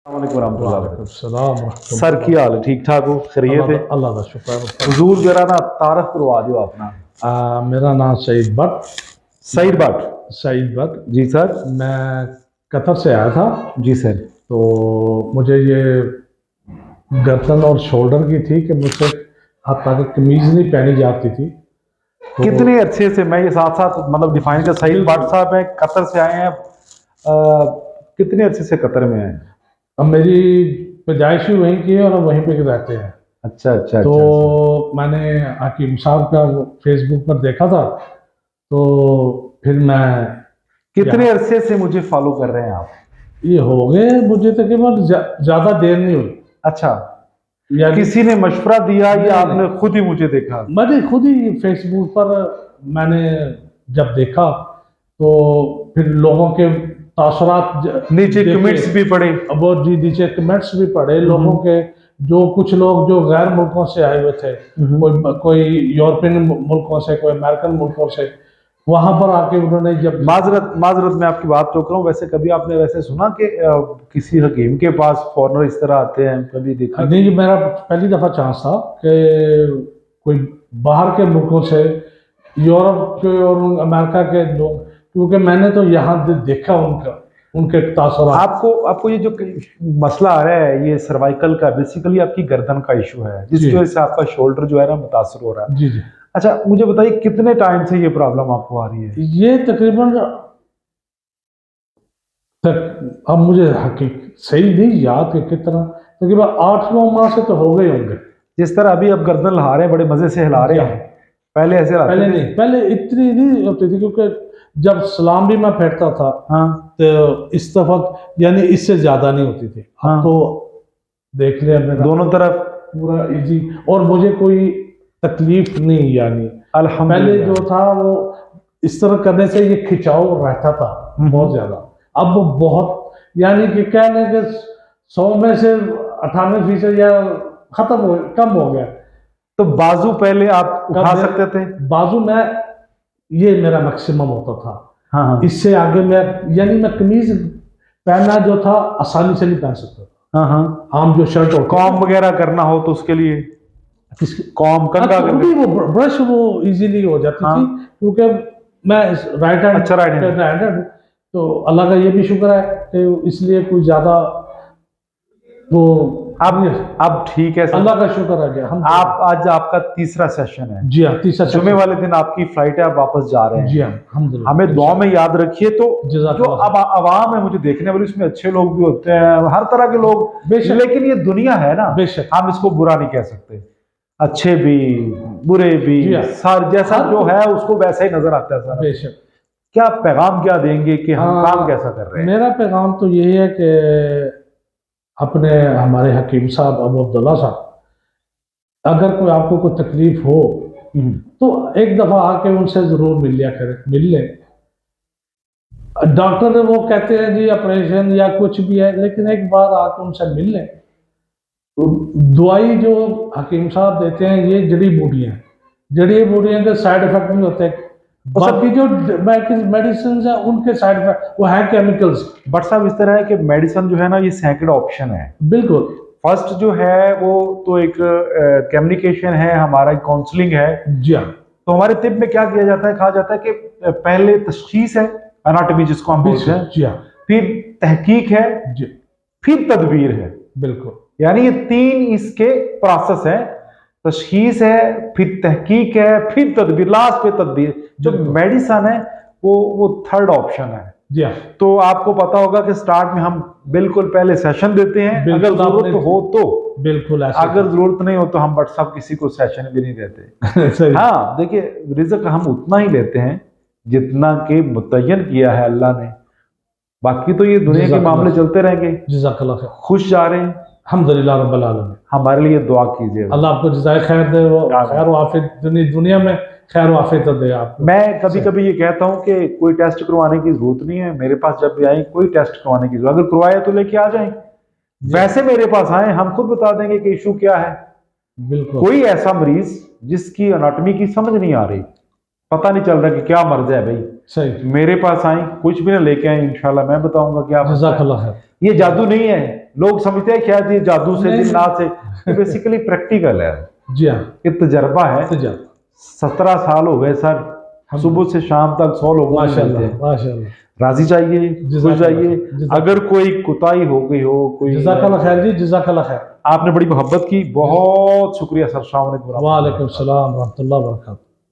Sir की हाल है? ठीक ठाक हो? खैरियत है? अल्लाह का शुक्र। हुजूर जरा ना तारफ करवा दो अपना। मेरा नाम सईद भट्ट। सईद भट्ट। सईद भट्ट जी सर। मैं कतर से आया था। जी सर। तो मुझे ये गर्दन और शोल्डर की थी कि मुझसे हत्ता की कमीज नहीं पहनी जाती थी। तो कितने अच्छे से मैं ये साथ साथ मतलब डिफाइन कर, सईद भट्ट साहब है, कतर से आए हैं। कितने अच्छे से कतर में आए? अब मेरी पैदाइश भी वहीं की है और वहीं पे रहते हैं। अच्छा अच्छा। तो अच्छा। मैंने हकीम साहब का फेसबुक पर देखा था, तो फिर मैं कितने अरसे से मुझे फॉलो कर रहे हैं आप? ये हो गए मुझे तकरीबन ज्यादा देर नहीं हुई। अच्छा, या किसी ने मशवरा दिया या आपने खुद ही मुझे देखा? मैंने खुद ही फेसबुक पर मैंने जब देखा तो फिर लोगों के तासुरात नीचे कमेंट्स भी पढ़े। वो जी नीचे कमेंट्स भी पढ़े लोगों के। जो कुछ लोग जो गैर मुल्कों से आए हुए थे, कोई यूरोपियन मुल्कों से, कोई अमेरिकन मुल्कों से, वहां पर आके उन्होंने जब माजरत में आपकी बात चौक रहा हूँ। वैसे कभी आपने वैसे सुना कि किसी हकीम के पास फॉरनर इस तरह आते हैं? कभी देखा? नहीं, मेरा पहली दफा चांस था कि कोई बाहर के मुल्कों से, यूरोप के और अमेरिका के लोग, क्योंकि मैंने तो यहाँ देखा उनके तासुरात। आपको ये जो मसला आ रहा है ये सर्वाइकल का, बेसिकली आपकी गर्दन का इशू है, जिसकी वजह से आपका शोल्डर जो है ना मुतासर हो रहा है। जी जी। अच्छा, मुझे बताइए कितने टाइम से ये प्रॉब्लम आपको आ रही है? ये तकरीबन अब मुझे हकीकत सही नहीं याद कि कितना, तकरीबन 8-9 माह से तो हो गए होंगे। जिस तरह अभी अब गर्दन हिला रहे हैं, बड़े मजे से हिला रहे हैं, पहले ऐसे पहले नहीं, पहले इतनी नहीं होती थी, क्योंकि जब सलाम भी मैं फेरता था, हाँ, तो इस दफा यानी इससे ज्यादा नहीं होती थी। हाँ, तो देख लिया मैंने दोनों तरफ पूरा इजी, और मुझे कोई तकलीफ नहीं। यानी पहले जो था वो इस तरह करने से ये खिंचाव रहता था बहुत ज्यादा। अब वो बहुत, यानी कि क्या लें कि 100 में से 98% या कम हो गया। तो बाजू पहले आप उठा सकते थे? बाजू में ये मेरा मैक्सिमम होता था। हाँ हाँ। इससे आगे मैं, यानी मैं कमीज पहनना जो था आसानी से नहीं पहन सकता था। हाँ हाँ। आम जो शर्ट और कॉम वगैरह करना हो तो उसके लिए कॉम कंघा वो ब्रश वो इजीली हो जाती थी, क्योंकि मैं राइट हैंड, अच्छा राइट हैंड, तो अल्लाह का ये भी शुक्र है कि इसलिए कोई ज्यादा वो अब ठीक है, अल्लाह का शुक्र है। हम आप आज आपका तीसरा सेशन है। जी हाँ, तीसरा जुमे वाले दिन आपकी फ्लाइट है, आप वापस जा रहे हैं। जी हाँ, हमें दुआ में याद रखिए। तो जो अब आवाम है मुझे देखने वाली, उसमें अच्छे लोग भी होते हैं, हर तरह के लोग, लेकिन ये दुनिया है ना, बेशक हम इसको बुरा नहीं कह सकते। अच्छे भी बुरे भी, सर जैसा जो है उसको वैसा ही नजर आता है सर। बेशक। क्या पैगाम क्या देंगे कि हम काम कैसा कर रहे हैं? मेरा पैगाम तो यही है कि अपने हमारे हकीम साहब अबू अब्दुल्ला साहब, अगर कोई आपको कोई तकलीफ हो तो एक दफा आके उनसे जरूर मिल लिया करें, मिल ले। डॉक्टर वो कहते हैं जी ऑपरेशन या कुछ भी है, लेकिन एक बार आके उनसे मिल ले। दवाई जो हकीम साहब देते हैं ये जड़ी बूटियां के साइड इफेक्ट नहीं होते। बाकी जो मेडिसिन है उनके साइड इफेक्ट वो है केमिकल्स। बट साहब इस तरह है कि मेडिसिन जो है ना ये सेकंड ऑप्शन है। बिल्कुल। फर्स्ट जो है वो तो एक कम्युनिकेशन है, हमारा काउंसलिंग है। जी हाँ। तो हमारे तिब में क्या किया जाता है, कहा जाता है कि पहले तशखीस है, एनाटॉमी जिसको हम बोलते हैं, जी हाँ, फिर तहकीक है, फिर तदबीर है। बिल्कुल। यानी ये 3 इसके प्रोसेस है। तशखीस है, फिर तहकीक है, फिर तदबीर, लास्ट पे तदबीर। जो मेडिसिन है वो थर्ड ऑप्शन है। जी हाँ। तो आपको पता होगा कि स्टार्ट में हम बिल्कुल पहले सेशन देते हैं, अगर जरूरत हो तो। बिल्कुल। अगर जरूरत नहीं हो तो हम बट साहब किसी को सेशन भी नहीं देते। हाँ देखिए, रिज़्क हम उतना ही लेते हैं जितना के मुतय्यन किया है अल्लाह ने। बाकी तो ये दुनिया के मामले चलते रहेंगे। जज़ाकल्लाह खैर। खुश जा रहे हैं अल्हम्दुलिल्लाह रब्बिल आलमीन। हमारे लिए दुआ कीजिए, अल्लाह आपको जज़ाए खैर दे, खैर व आफियत दुनिया में खैर व आफियत दे आप। मैं कभी कभी ये कहता हूँ कि कोई टेस्ट करवाने की जरूरत नहीं है। मेरे पास जब भी आए कोई टेस्ट करवाने की जरूरत, अगर करवाया तो लेके आ जाए। वैसे मेरे पास आए, हम खुद बता देंगे कि इशू क्या है। बिल्कुल। कोई ऐसा मरीज जिसकी एनाटॉमी की समझ नहीं आ रही, पता नहीं चल रहा कि क्या मर्ज है भाई, सही मेरे पास आए, कुछ भी ना लेके आए, इंशाल्लाह मैं बताऊंगा कि आप। जज़ाकल्लाह खैर। ये जादू नहीं है, लोग समझते हैं क्या ये जादू से, नहीं। जिन्नात से, बेसिकली प्रैक्टिकल है, जी हाँ, ये तजर्बा है। तजर्बा। 17 साल हो गए सर, सुबह से शाम तक 100 लोगों को मिलते माशाल्लाह हैं। माशाल्लाह। राजी चाहिए, खुश चाहिए। जज़ाकल्लाह। अगर कोई कुताही हो गई हो, कोई, जज़ाकल्लाह खैर जी, जज़ाकल्लाह खैर। आपने बड़ी मोहब्बत की, बहुत शुक्रिया सर। शाम वालेकुम सलाम रहमतुल्लाह व बरकातहू।